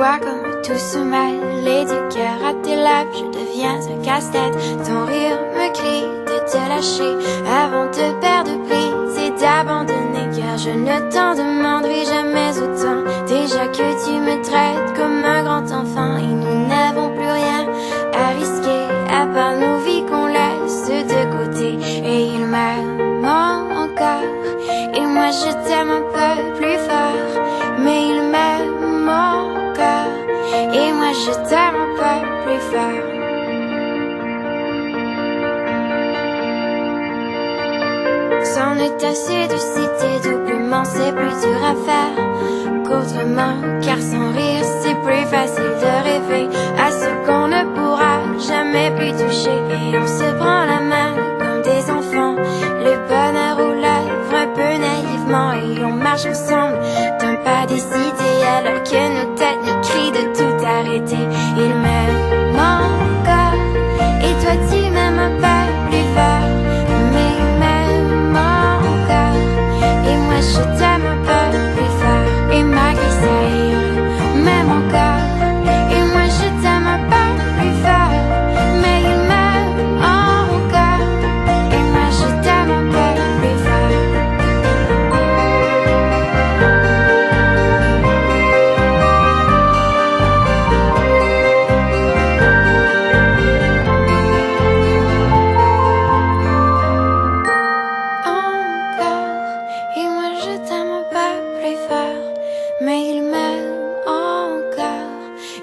vois comme tout se mêle et du cœur à tes lèvres, je deviens un casse-tête. Ton rire me crie de te lâcher avant de perdre prise et d'abandonner, car je ne t'en demanderai jamais autant. Déjà que tu me traites comme un grand enfant et nous n'avons plus rien à risquer à part nos vies qu'on laisse de côté. Et il m'aime encore et moi je t'aime un peu plus fort, mais il m'aime encore et moi je t'aime un peu plus fort. C'en est assez de citer doublement, c'est plus dur à faire qu'autrement, car sans rire c'est plus facile de rêver à ce qu'on ne pourra jamais plus toucher. Et on se prend la main comme des enfants, le bonheur aux lèvres un peu naïvement, et on marche ensemble d'un pas décidé alors que nos têtes nous crient de tout arrêter. Il m'aime encore et toi tu m'aimes un peu plus fort, mais il m'aime encore et moi je t'aime un peu plus fort. Et malgré ça il m'aime encore et moi je t'aime un peu plus fort, mais il m'aime encore et moi je t'aime un peu plus fort. Et moi je t'aime un peu plus fort, mais il m'aime encore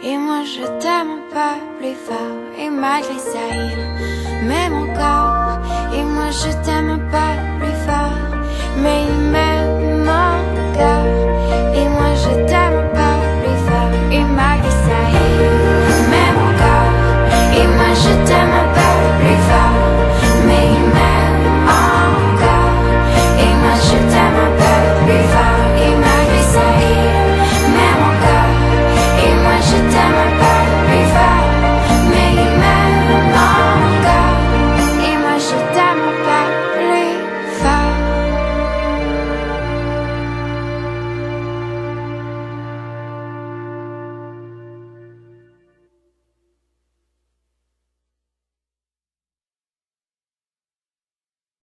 et moi je t'aime un peu plus fort. Et malgré ça il m'aime encore et moi je t'aime un peu plus fort, mais il m'aime encore